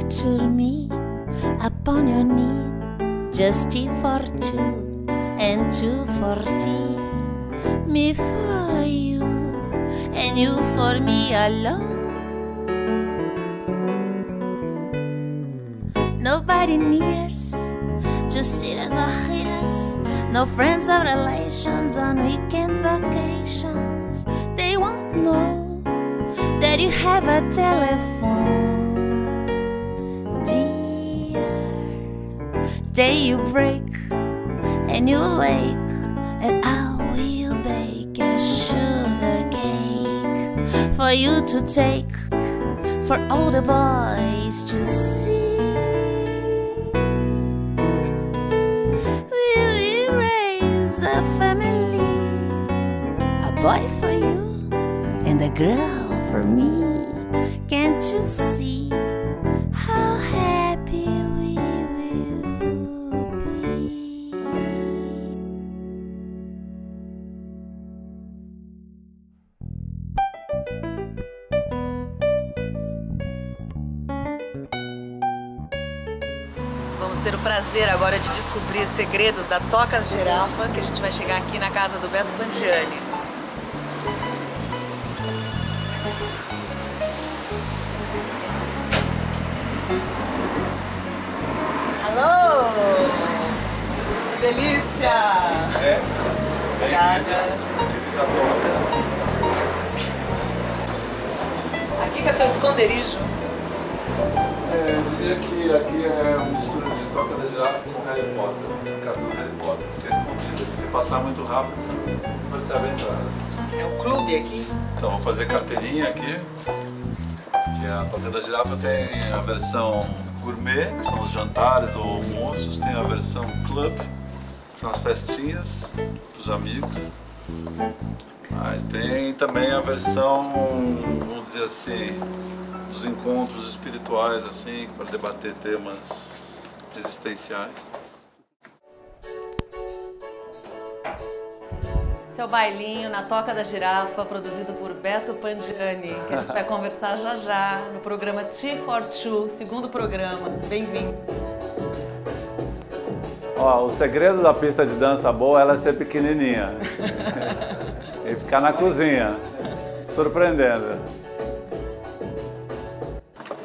picture me upon your knee, just tea for two and two for tea. Me for you and you for me alone. Nobody nears, just sitters or haters, no friends or relations on weekend vacations. They won't know that you have a telephone. Dear, day you break and you awake, and I will bake a sugar cake for you to take, for all the boys to see. We will raise a family, a boy for you and a girl for me. Can't you see how happy we will be? Vamos ter o prazer agora de descobrir segredos da Toca da Girafa, que a gente vai chegar aqui na casa do Beto Pandiani. Alô! Que delícia! Obrigada. Aqui que é o seu esconderijo. Eu diria que aqui é uma mistura de Toca da Girafa com Harry Potter, a casa do Harry Potter, porque é escondida. Se você passar muito rápido, você não percebe a entrada. É um clube aqui? Então, vou fazer carteirinha aqui, que a Toca da Girafa tem a versão gourmet, que são os jantares ou almoços, tem a versão club, que são as festinhas para os amigos. Aí tem também a versão, vamos dizer assim, dos encontros espirituais, assim, para debater temas existenciais. Esse é o bailinho na Toca da Girafa, produzido por Beto Pandiani, que a gente vai conversar já já no programa Tea for Two, segundo programa. Bem-vindos. Ó, o segredo da pista de dança boa é ela ser pequenininha e ficar na cozinha, surpreendendo.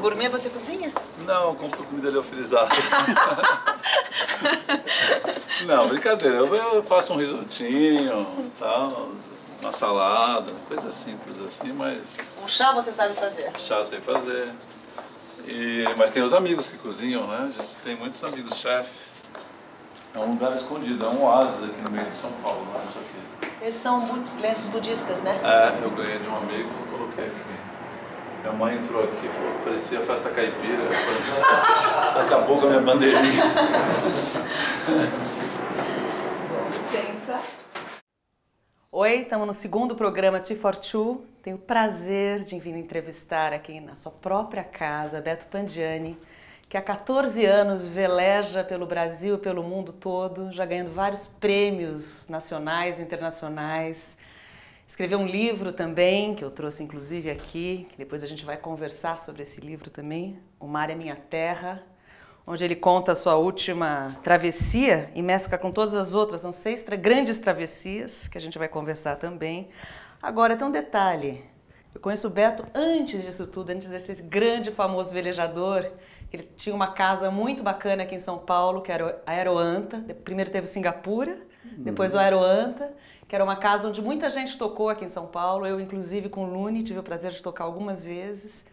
Gourmet, você cozinha? Não, eu compro comida leofilizada. Não, brincadeira. Eu faço um risotinho, tal, uma salada, coisa simples assim, mas... Um chá você sabe fazer? Chá eu sei fazer. Mas tem os amigos que cozinham, né? A gente tem muitos amigos chefes. É um lugar escondido, é um oásis aqui no meio de São Paulo, não é isso aqui. Esses são lenços budistas, né? É, eu ganhei de um amigo e coloquei aqui. Minha mãe entrou aqui e falou, parecia festa caipira. Acabou com a minha bandeirinha. Licença. Oi, estamos no segundo programa Tea for Two. Tenho o prazer de vir entrevistar aqui na sua própria casa, Beto Pandiani, que há 14 anos veleja pelo Brasil e pelo mundo todo, já ganhando vários prêmios nacionais e internacionais. Escreveu um livro também, que eu trouxe inclusive aqui, que depois a gente vai conversar sobre esse livro também, O Mar é Minha Terra, onde ele conta a sua última travessia e mescla com todas as outras, são 6 grandes travessias, que a gente vai conversar também. Agora, tem um detalhe, eu conheço o Beto antes disso tudo, antes desse grande famoso velejador, que ele tinha uma casa muito bacana aqui em São Paulo, que era a Aeroanta, primeiro teve o Singapura, depois o Aeroanta, que era uma casa onde muita gente tocou aqui em São Paulo, eu inclusive com o Luni tive o prazer de tocar algumas vezes,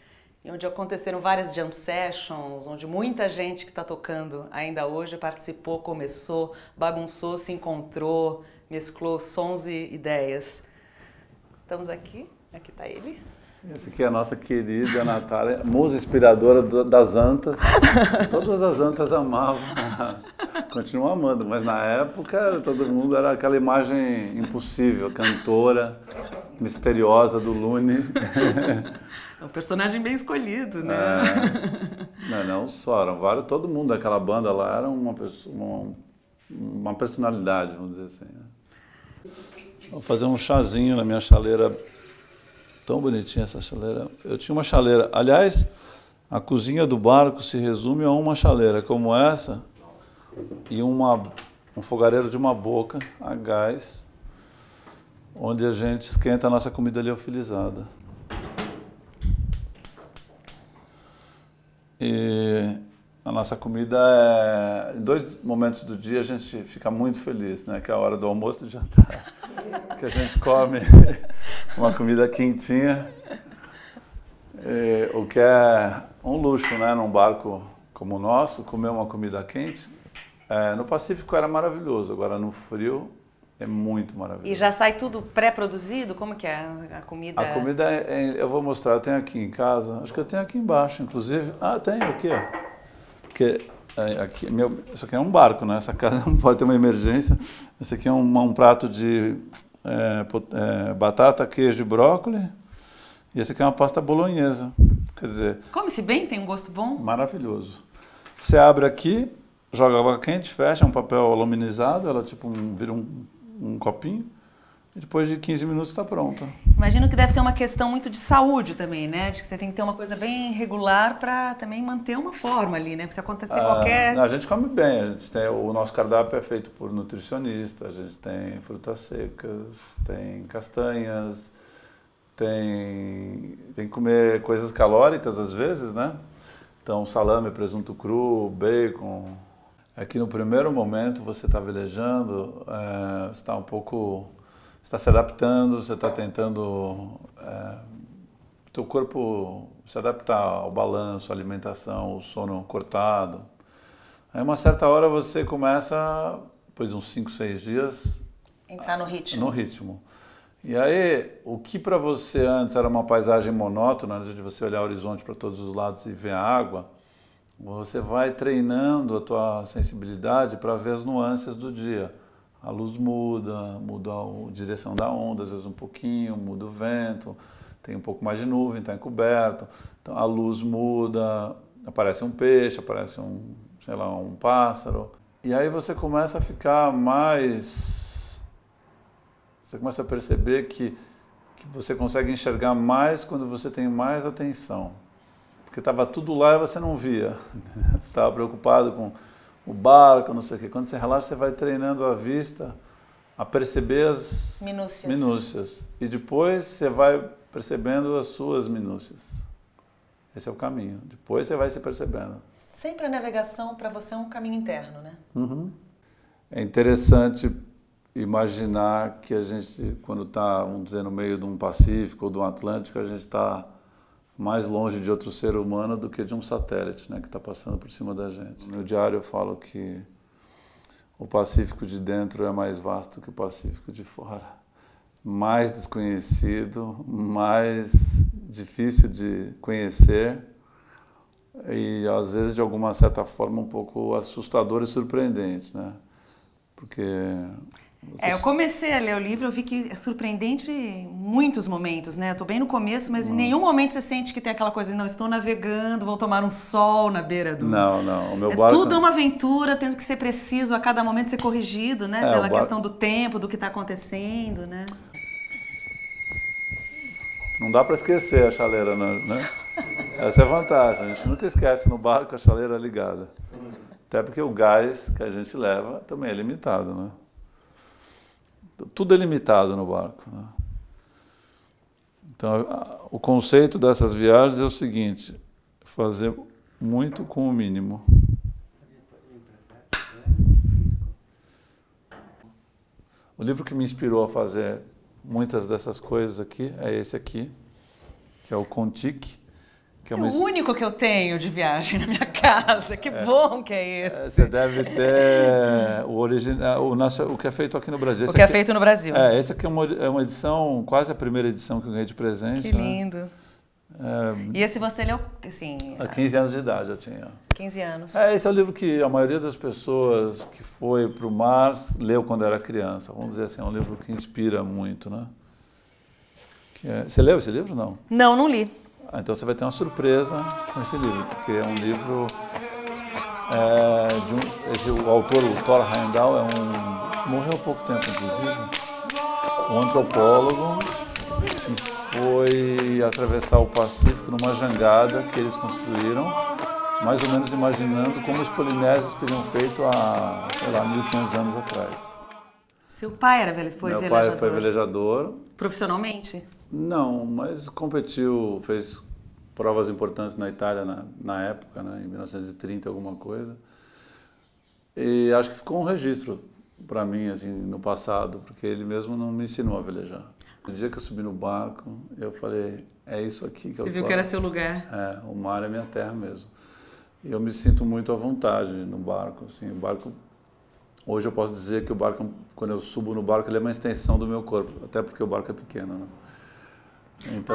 e onde aconteceram várias jam sessions, onde muita gente que está tocando ainda hoje participou, começou, bagunçou, se encontrou, mesclou sons e ideias. Estamos aqui está ele. Essa aqui é a nossa querida Natália, musa inspiradora das antas. Todas as antas amavam, continuam amando, mas na época todo mundo era aquela imagem impossível, cantora, misteriosa do Luni. É um personagem bem escolhido, né? Não só, eram vários, todo mundo daquela banda lá era uma personalidade, vamos dizer assim. Vou fazer um chazinho na minha chaleira. Tão bonitinha essa chaleira. Eu tinha uma chaleira. Aliás, A cozinha do barco se resume a uma chaleira como essa e um fogareiro de uma boca a gás, onde a gente esquenta a nossa comida liofilizada. E a nossa comida em 2 momentos do dia a gente fica muito feliz, né? Que é a hora do almoço e do jantar, que a gente come uma comida quentinha, o que é um luxo, né? Num barco como o nosso, comer uma comida quente. No Pacífico era maravilhoso, agora no frio é muito maravilhoso. E já sai tudo pré-produzido? Como que é a comida? A comida, eu vou mostrar, eu tenho aqui em casa, acho que eu tenho aqui embaixo, inclusive. Ah, tenho aqui, ó. Porque aqui, isso aqui é um barco, né? Essa casa não pode ter uma emergência. Esse aqui é um prato de batata, queijo e brócolis. E esse aqui é uma pasta bolonhesa. Quer dizer... Come-se bem? Tem um gosto bom? Maravilhoso. Você abre aqui, joga água quente, fecha, um papel aluminizado, ela tipo vira um copinho. E depois de 15 minutos está pronta. Imagino que deve ter uma questão muito de saúde também, né? De que você tem que ter uma coisa bem regular para também manter uma forma ali, né? Porque se acontecer qualquer... A gente come bem, o nosso cardápio é feito por nutricionista, a gente tem frutas secas, tem castanhas, tem que comer coisas calóricas às vezes, né? Então salame, presunto cru, bacon. Aqui no primeiro momento você está velejando, você está um pouco... Você está se adaptando, você está tentando teu corpo se adaptar ao balanço, à alimentação, o sono cortado. Aí uma certa hora você começa, depois de uns 5, 6 dias... Entrar no ritmo. No ritmo. E aí, o que para você antes era uma paisagem monótona, de você olhar o horizonte para todos os lados e ver a água, você vai treinando a tua sensibilidade para ver as nuances do dia. A luz muda a direção da onda, às vezes um pouquinho, muda o vento, tem um pouco mais de nuvem, está encoberto. Então a luz muda, aparece um peixe, aparece um pássaro. E aí você começa a ficar mais... Você começa a perceber que você consegue enxergar mais quando você tem mais atenção. Porque estava tudo lá e você não via. Você estava preocupado com o barco, não sei o quê. Quando você relaxa, você vai treinando a vista a perceber as minúcias. E depois você vai percebendo as suas minúcias. Esse é o caminho. Depois você vai se percebendo. Sempre a navegação para você é um caminho interno, né? Uhum. É interessante imaginar que a gente, quando está, vamos dizer, no meio de um Pacífico ou de um Atlântico, a gente está mais longe de outro ser humano do que de um satélite, né, que está passando por cima da gente. No diário eu falo que o Pacífico de dentro é mais vasto que o Pacífico de fora. Mais desconhecido, mais difícil de conhecer e, às vezes, de alguma certa forma, um pouco assustador e surpreendente, né? Porque... Eu comecei a ler o livro, eu vi que é surpreendente em muitos momentos, né? Eu tô bem no começo, mas em nenhum momento você sente que tem aquela coisa de não estou navegando, vou tomar um sol na beira do... Não, o meu barco... Tudo é uma aventura, tendo que ser preciso, a cada momento ser corrigido, né? Pela questão do tempo, do que está acontecendo, né? Não dá para esquecer a chaleira, né? Essa é a vantagem, a gente nunca esquece no barco a chaleira ligada. Até porque o gás que a gente leva também é limitado, né? Tudo é limitado no barco, né? Então, o conceito dessas viagens é o seguinte: fazer muito com o mínimo. O livro que me inspirou a fazer muitas dessas coisas aqui é esse aqui, que é o Kon-Tiki. É o único que eu tenho de viagem na minha casa. Que bom que é esse. Você deve ter o original, o que é feito aqui no Brasil. O que é feito no Brasil. Esse aqui é uma edição, quase a primeira edição que eu ganhei de presente. Que lindo. E esse você leu, assim... Há 15 anos de idade eu tinha. 15 anos. Esse é o livro que a maioria das pessoas que foi para o mar leu quando era criança. Vamos dizer assim, é um livro que inspira muito, né? Você leu esse livro, não? Não, não li. Então você vai ter uma surpresa com esse livro, porque é um livro o autor, o Thor Heyerdahl, morreu há pouco tempo, inclusive, um antropólogo que foi de atravessar o Pacífico numa jangada que eles construíram, mais ou menos imaginando como os polinésios teriam feito há, sei lá, 1500 anos atrás. Seu pai foi Meu velejador? pai foi velejador. Profissionalmente? Não, mas competiu, fez provas importantes na Itália na época, né, em 1930, alguma coisa. E acho que ficou um registro para mim, assim, no passado, porque ele mesmo não me ensinou a velejar. No dia que eu subi no barco, eu falei, é isso aqui que eu faço. Você viu que era seu lugar? É, o mar é minha terra mesmo. E eu me sinto muito à vontade no barco, assim, o barco... Hoje eu posso dizer que o barco, quando eu subo no barco, ele é uma extensão do meu corpo, até porque o barco é pequeno, né?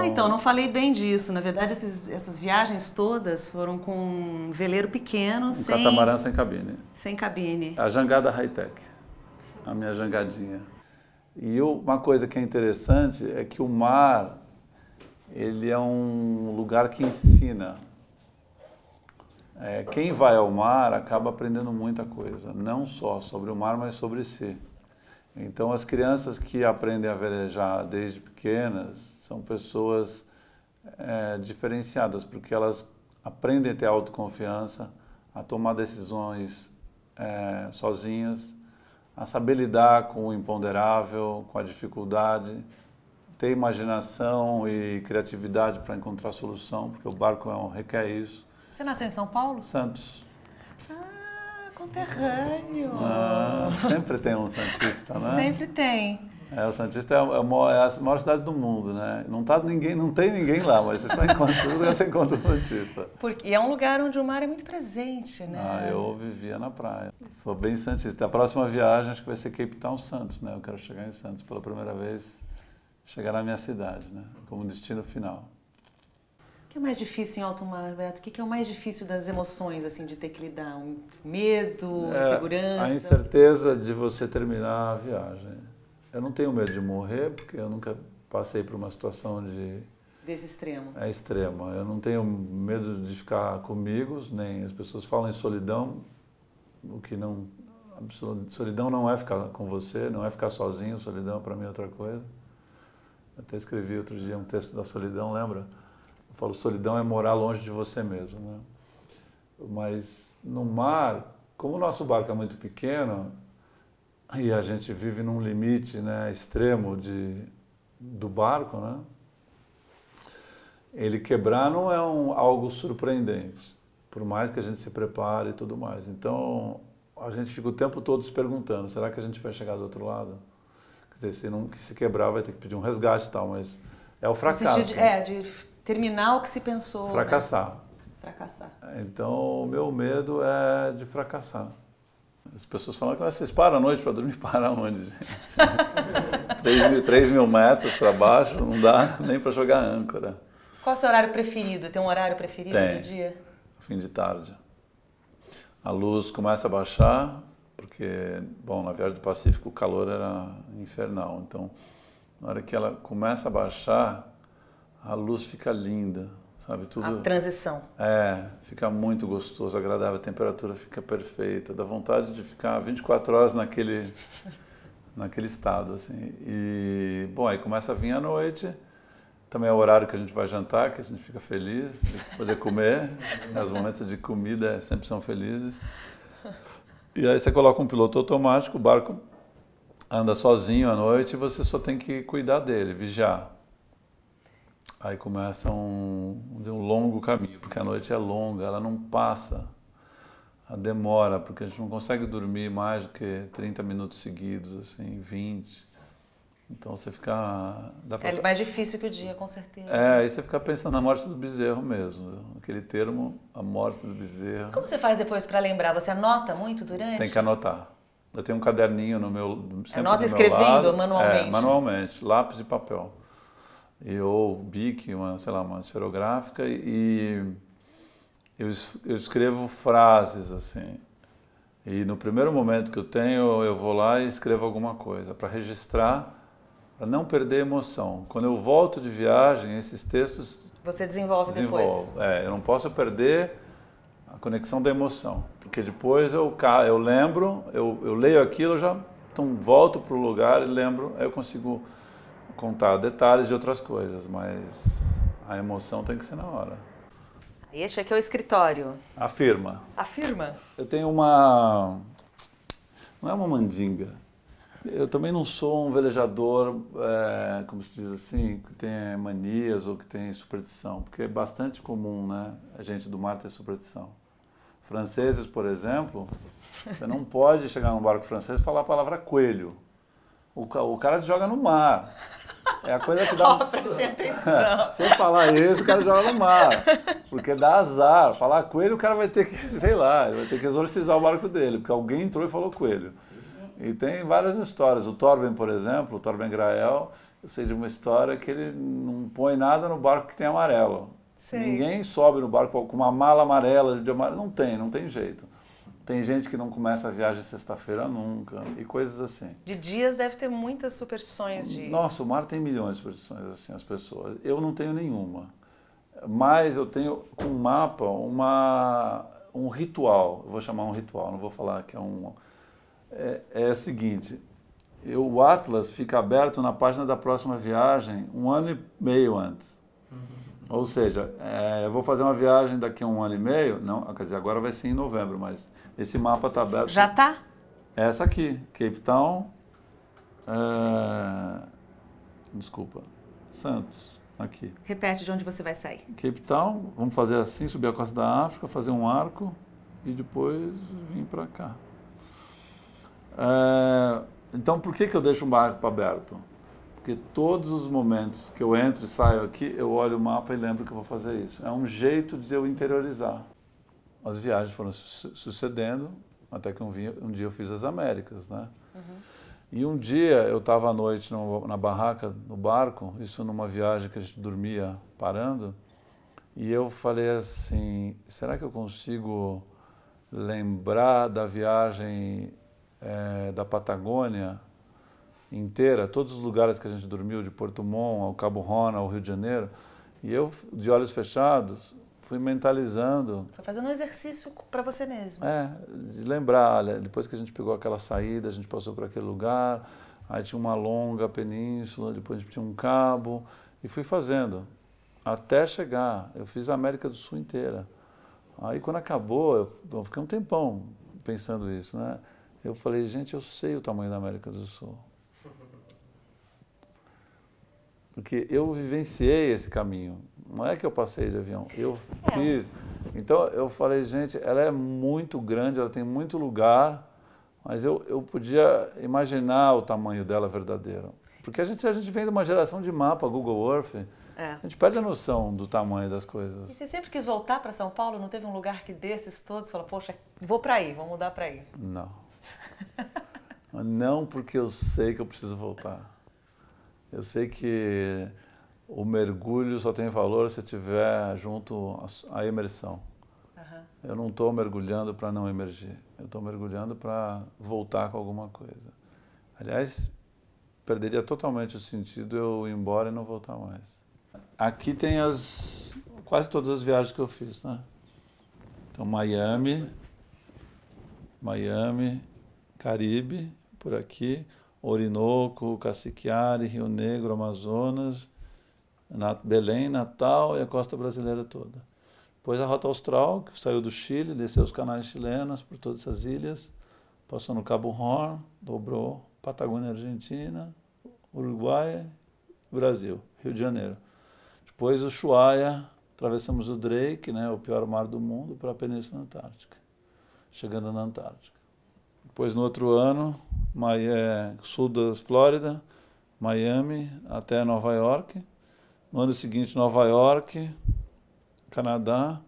Então, não falei bem disso. Na verdade, essas viagens todas foram com um veleiro pequeno, sem... catamarã sem cabine. Sem cabine. A jangada high-tech, a minha jangadinha. E uma coisa que é interessante é que o mar, ele é um lugar que ensina. Quem vai ao mar acaba aprendendo muita coisa, não só sobre o mar, mas sobre si. Então, as crianças que aprendem a velejar desde pequenas são pessoas diferenciadas, porque elas aprendem a ter autoconfiança, a tomar decisões sozinhas, a saber lidar com o imponderável, com a dificuldade, ter imaginação e criatividade para encontrar solução, porque o barco requer isso. Você nasceu em São Paulo? Santos. Ah, conterrâneo. Sempre tem um santista, né? Sempre tem. O Santista é a maior cidade do mundo, né? Não tem ninguém lá, mas você só encontra um Santista. E é um lugar onde o mar é muito presente, né? Eu vivia na praia. Sou bem Santista. A próxima viagem acho que vai ser Cape Town, Santos, né? Eu quero chegar em Santos pela primeira vez, chegar na minha cidade, né? Como destino final. O que é mais difícil em alto mar, Beto? O que é o mais difícil das emoções, assim, de ter que lidar? Medo, insegurança? A incerteza de você terminar a viagem. Eu não tenho medo de morrer, porque eu nunca passei por uma situação desse extremo. Extrema. Eu não tenho medo de ficar comigo, nem as pessoas falam em solidão, o que não... Solidão não é ficar com você, não é ficar sozinho, solidão para mim é outra coisa. Eu até escrevi outro dia um texto da solidão, lembra? Eu falo, solidão é morar longe de você mesmo, né? Mas no mar, como o nosso barco é muito pequeno, e a gente vive num limite, né, extremo do barco, né? Ele quebrar não é algo surpreendente, por mais que a gente se prepare e tudo mais. Então, a gente fica o tempo todo se perguntando, será que a gente vai chegar do outro lado? Quer dizer, se quebrar vai ter que pedir um resgate e tal, mas é o fracasso. No sentido de terminar o que se pensou. Fracassar. Né? Fracassar. Então, o meu medo é de fracassar. As pessoas falam que vocês param à noite para dormir, para onde, gente? 3 mil metros para baixo, não dá nem para jogar âncora. Qual é o seu horário preferido? Tem um horário preferido do dia? Fim de tarde. A luz começa a baixar, porque, bom, na viagem do Pacífico o calor era infernal. Então, na hora que ela começa a baixar, a luz fica linda. Sabe, tudo, a transição. Fica muito gostoso, agradável, a temperatura fica perfeita, dá vontade de ficar 24 horas naquele estado, assim. E, bom, aí começa a vir a noite, também é o horário que a gente vai jantar, que a gente fica feliz de poder comer, os momentos de comida sempre são felizes. E aí você coloca um piloto automático, o barco anda sozinho à noite e você só tem que cuidar dele, vigiar. Aí começa um longo caminho, porque a noite é longa, ela não passa, a demora, porque a gente não consegue dormir mais do que 30 minutos seguidos, assim, 20. Então você fica... É mais difícil que o dia, com certeza. Aí você fica pensando na morte do bezerro mesmo, aquele termo, a morte do bezerro. Como você faz depois para lembrar? Você anota muito durante? Tem que anotar. Eu tenho um caderninho no meu... Anota escrevendo manualmente? Manualmente, lápis e papel. Ou bic, uma esferográfica, e eu escrevo frases, assim. E no primeiro momento que eu tenho, eu vou lá e escrevo alguma coisa, para registrar, para não perder a emoção. Quando eu volto de viagem, esses textos... Você desenvolve depois? Eu não posso perder a conexão da emoção, porque depois eu lembro, eu leio aquilo, eu já volto para o lugar e lembro, aí eu consigo contar detalhes de outras coisas, mas A emoção tem que ser na hora. Este aqui é o escritório. Afirma. Afirma. Eu tenho uma... Não é uma mandinga. Eu também não sou um velejador, como se diz assim, que tem manias ou que tem superstição, porque é bastante comum, né, a gente do mar ter superstição. Franceses, por exemplo, você não pode chegar num barco francês e falar a palavra coelho. O cara te joga no mar. É a coisa que dá... Prestem atenção. Sem falar isso, o cara joga no mar. Porque dá azar. Falar coelho, o cara vai ter que, sei lá, ele vai ter que exorcizar o barco dele, porque alguém entrou e falou coelho. E tem várias histórias. O Torben, por exemplo, o Torben Grael, eu sei de uma história que ele não põe nada no barco que tem amarelo. Sei. Ninguém sobe no barco com uma mala amarela de amarelo. Não tem jeito. Tem gente que não começa a viagem sexta-feira nunca, e coisas assim. De dias deve ter muitas superstições de... Nossa, o mar tem milhões de superstições, assim, as pessoas. Eu não tenho nenhuma. Mas eu tenho, com um mapa, um ritual. Eu vou chamar um ritual, não vou falar que é um... É o seguinte, o Atlas fica aberto na página da próxima viagem 1 ano e meio antes. Ou seja, eu vou fazer uma viagem daqui a 1 ano e meio, não, quer dizer, agora vai ser em novembro, mas esse mapa está aberto. Já está? Essa aqui, Cape Town, desculpa, Santos, aqui. Repete de onde você vai sair. Cape Town, vamos fazer assim, subir a costa da África, fazer um arco e depois vir para cá. Então, por que eu deixo um barco aberto? Porque todos os momentos que eu entro e saio aqui, eu olho o mapa e lembro que eu vou fazer isso. É um jeito de eu interiorizar. As viagens foram sucedendo, até que um dia eu fiz as Américas, né? E um dia eu estava à noite na barraca, no barco, isso numa viagem que a gente dormia parando, e eu falei assim, será que eu consigo lembrar da viagem da Patagônia inteira, todos os lugares que a gente dormiu, de Porto Montt ao Cabo Rona, ao Rio de Janeiro, e eu, de olhos fechados, fui mentalizando. Foi fazendo um exercício para você mesmo. De lembrar, olha, depois que a gente pegou aquela saída, a gente passou por aquele lugar, aí tinha uma longa península, depois a gente tinha um cabo, e fui fazendo, até chegar. Eu fiz a América do Sul inteira. Aí quando acabou, eu fiquei um tempão pensando isso, né? Eu falei, gente, eu sei o tamanho da América do Sul. Porque eu vivenciei esse caminho. Não é que eu passei de avião, eu fiz. Então eu falei, gente, ela é muito grande, ela tem muito lugar, mas eu podia imaginar o tamanho dela verdadeiro. Porque a gente vem de uma geração de mapa, Google Earth, a gente perde a noção do tamanho das coisas. E você sempre quis voltar para São Paulo? Não teve um lugar que desses todos falou, poxa, vou para aí, vou mudar para aí? Não. Não, porque eu sei que eu preciso voltar. Eu sei que o mergulho só tem valor se estiver junto à imersão. Eu não estou mergulhando para não emergir. Eu estou mergulhando para voltar com alguma coisa. Aliás, perderia totalmente o sentido eu ir embora e não voltar mais. Aqui tem quase todas as viagens que eu fiz, né? Então, Miami, Caribe, por aqui, Orinoco, Cassiquiare, Rio Negro, Amazonas, Belém, Natal e a costa brasileira toda. Depois a Rota Austral, que saiu do Chile, desceu os canais chilenos por todas essas ilhas, passou no Cabo Horn, dobrou Patagônia, Argentina, Uruguai, Brasil, Rio de Janeiro. Depois o Ushuaia, atravessamos o Drake, né, o pior mar do mundo, para a Península Antártica, chegando na Antártica. Depois, no outro ano, sul da Flórida, Miami, até Nova York. No ano seguinte, Nova York, Canadá,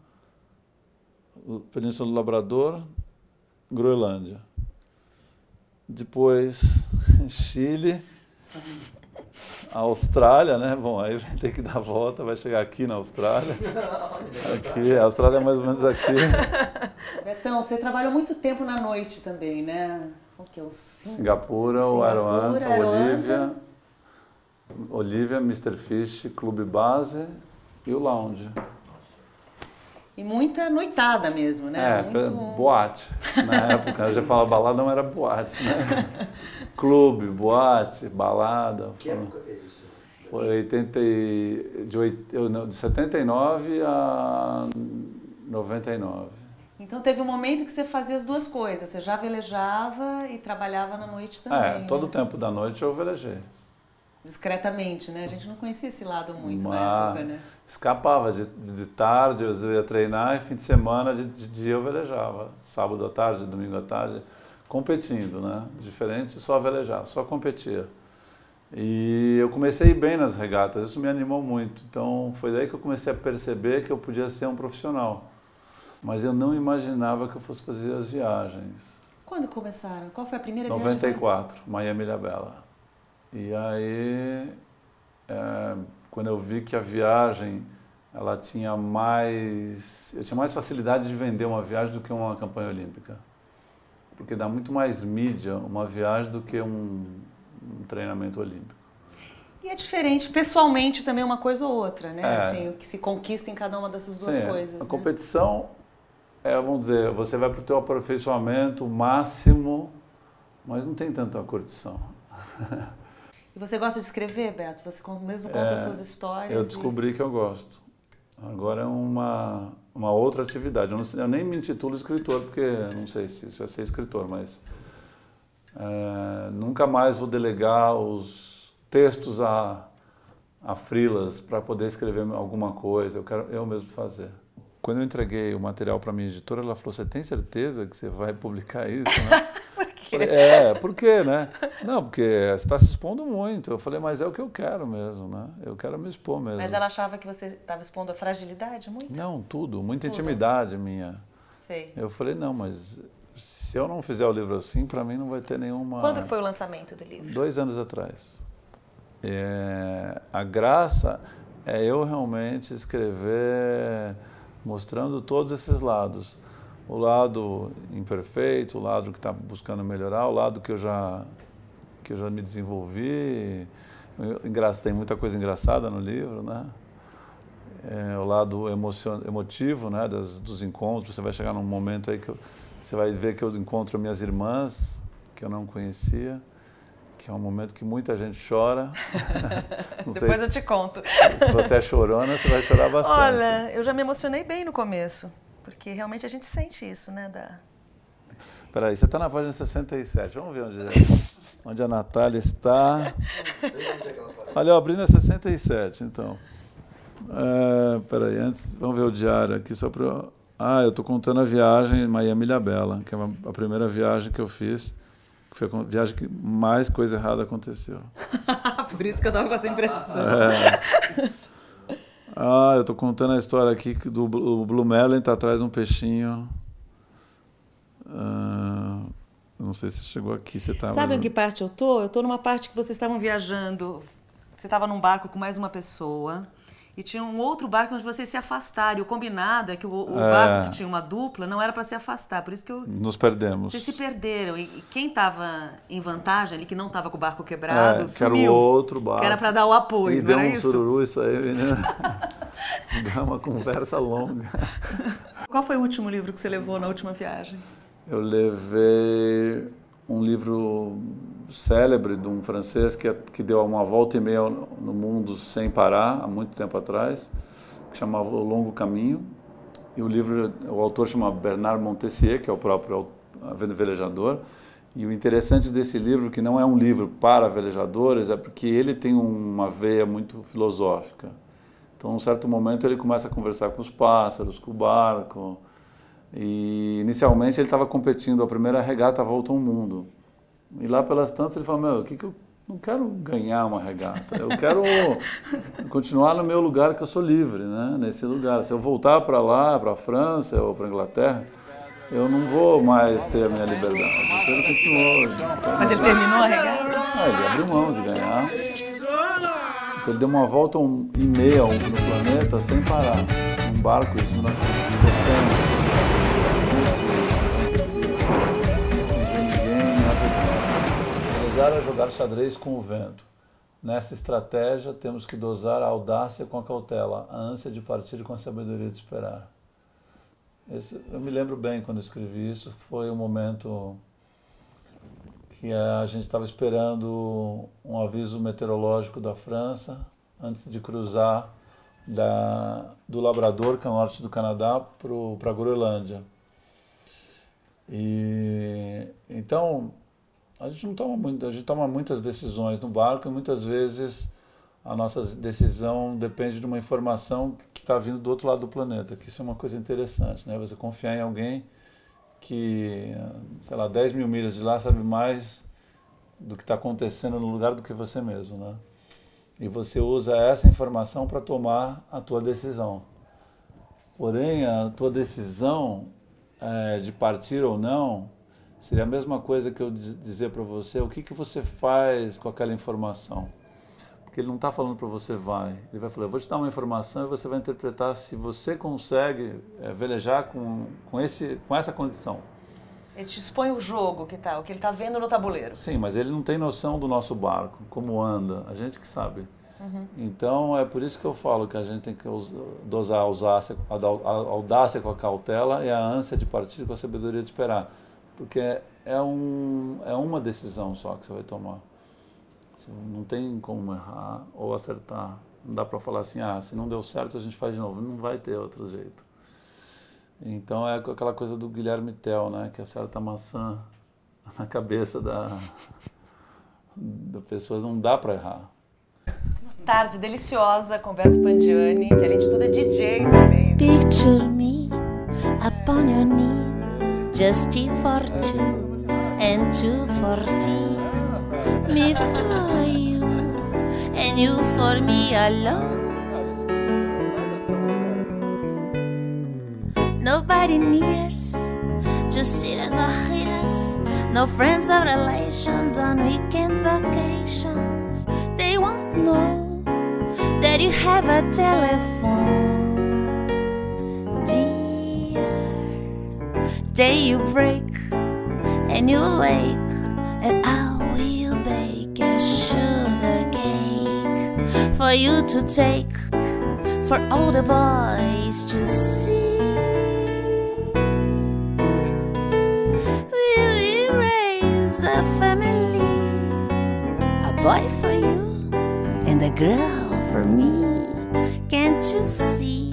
Península do Labrador, Groenlândia. Depois, Chile, Austrália, né? Bom, aí vai ter que dar a volta, vai chegar aqui na Austrália. Aqui, a Austrália é mais ou menos aqui. Betão, você trabalhou muito tempo na noite também, né? O que é o Singapura, o Aeroanta, Olivia, Mr. Fish, Clube Base e o Lounge. E muita noitada mesmo, né? Boate. Na época, a gente fala balada, não era boate, né? Clube, boate, balada. Que época que é isso? Foi de 79 a 99. Então teve um momento que você fazia as duas coisas, você já velejava e trabalhava na noite também, Todo o né? tempo da noite eu velejei. Discretamente, né? A gente não conhecia esse lado muito na época, né? Escapava de tarde, eu ia treinar e fim de semana, de dia eu velejava. Sábado à tarde, domingo à tarde, competindo, né? Diferente, só velejava, só competia. E eu comecei bem nas regatas, isso me animou muito. Então foi daí que eu comecei a perceber que eu podia ser um profissional. Mas eu não imaginava que eu fosse fazer as viagens. Quando começaram? Qual foi a primeira viagem? 94, Miami-Ilhabela. E aí, quando eu vi que a viagem, ela tinha mais... Eu tinha mais facilidade de vender uma viagem do que uma campanha olímpica. Porque dá muito mais mídia uma viagem do que um treinamento olímpico. E é diferente, pessoalmente, também uma coisa ou outra, né? É. Assim, o que se conquista em cada uma dessas duas Sim, coisas, a né? competição vamos dizer, você vai para o teu aperfeiçoamento máximo, mas não tem tanta curtição. E você gosta de escrever, Beto? Você mesmo conta as suas histórias? Eu descobri que eu gosto. Agora é uma outra atividade. Eu nem me intitulo escritor, porque não sei se isso é ser escritor, mas nunca mais vou delegar os textos a freelas para poder escrever alguma coisa. Eu quero eu mesmo fazer. Quando eu entreguei o material para a minha editora, ela falou, você tem certeza que você vai publicar isso, né? Por quê? Falei, por quê, né? Não, porque você está se expondo muito. Eu falei, mas é o que eu quero mesmo, né? Eu quero me expor mesmo. Mas ela achava que você estava expondo a fragilidade muito? Não, muita intimidade minha. Sei. Eu falei, não, mas se eu não fizer o livro assim, para mim não vai ter nenhuma... Quando foi o lançamento do livro? 2 anos atrás. A graça é eu realmente escrever mostrando todos esses lados. O lado imperfeito, o lado que está buscando melhorar, o lado que eu já me desenvolvi. Tem muita coisa engraçada no livro, né? O lado emotivo, né? Dos encontros. Você vai chegar num momento aí que você vai ver que eu encontro minhas irmãs, que eu não conhecia, que é um momento que muita gente chora. Depois eu te conto. Se você é chorona, você vai chorar bastante. Olha, eu já me emocionei bem no começo, porque realmente a gente sente isso, né? Peraí, você está na página 67, vamos ver onde a Natália está. Olha, eu abri na 67, então. Peraí, antes, vamos ver o diário aqui, só para... eu estou contando a viagem em Miami-Ilhabela, que é a primeira viagem que eu fiz. Foi a viagem que mais coisa errada aconteceu. Por isso que eu estava com essa impressão. Eu estou contando a história aqui que o Blue Merlin está atrás de um peixinho. Não sei se chegou aqui. Você tá Sabe em que parte eu tô? Eu tô numa parte que vocês estavam viajando. Você estava num barco com mais uma pessoa. E tinha um outro barco onde vocês se afastaram. E o combinado é que o barco que tinha uma dupla não era para se afastar. Por isso que nos perdemos. Vocês se perderam. E quem estava em vantagem ali, que não estava com o barco quebrado, que era o outro barco. Que era para dar o apoio, e não era deu um isso? sururu isso aí, menina. Deu uma conversa longa. Qual foi o último livro que você levou na última viagem? Eu levei um livro célebre de um francês que deu uma volta e meia no mundo sem parar, há muito tempo atrás, que chamava O Longo Caminho. E o autor chama Bernard Montessier, que é o próprio velejador. E o interessante desse livro, que não é um livro para velejadores, é porque ele tem uma veia muito filosófica. Então, num certo momento, ele começa a conversar com os pássaros, com o barco. E, inicialmente, ele estava competindo a primeira regata Volta ao Mundo. E lá pelas tantas ele falou, que eu não quero ganhar uma regata, eu quero continuar no meu lugar que eu sou livre, né? Nesse lugar. Se eu voltar para lá, para a França ou para a Inglaterra, eu não vou mais ter a minha liberdade. Então ele continuou. Mas ele terminou a regata? Ele abriu mão de ganhar. Então ele deu uma volta e meia no planeta sem parar. Um barco, isso em 1960. A jogar xadrez com o vento. Nessa estratégia, temos que dosar a audácia com a cautela, a ânsia de partir com a sabedoria de esperar. Eu me lembro bem quando eu escrevi isso, foi um momento que a gente estava esperando um aviso meteorológico da França antes de cruzar do Labrador, que é o norte do Canadá, para a Groenlândia. E então a gente toma muitas decisões no barco e muitas vezes a nossa decisão depende de uma informação que está vindo do outro lado do planeta, que isso é uma coisa interessante, né? Você confiar em alguém que, sei lá, 10 mil milhas de lá sabe mais do que está acontecendo no lugar do que você mesmo, né? E você usa essa informação para tomar a tua decisão. Porém, a tua decisão de partir ou não seria a mesma coisa que eu dizer para você o que você faz com aquela informação. Porque ele não está falando para você vai. Ele vai falar, eu vou te dar uma informação e você vai interpretar se você consegue velejar com essa condição. Ele te expõe o jogo, o que ele está vendo no tabuleiro. Sim, mas ele não tem noção do nosso barco, como anda, a gente que sabe. Então é por isso que eu falo que a gente tem que dosar a audácia com a cautela e a ânsia de partir com a sabedoria de esperar. Porque é uma decisão só que você vai tomar. Não tem como errar ou acertar. Não dá para falar assim, se não deu certo a gente faz de novo. Não vai ter outro jeito. Então é aquela coisa do Guilherme Tell, né? Que acerta a maçã na cabeça da pessoa. Não dá para errar. Tarde deliciosa com Beto Pandiani, que além de tudo é DJ também. Picture me upon your knee, just tea for two and two for tea. Me for you and you for me alone. Nobody nears, just sitters or haters. No friends or relations on weekend vacations. They won't know that you have a telephone. Dear, day you break and you awake, and I will bake a sugar cake for you to take, for all the boys to see. We will raise a family, a boy for you and a girl for me. Can't you see?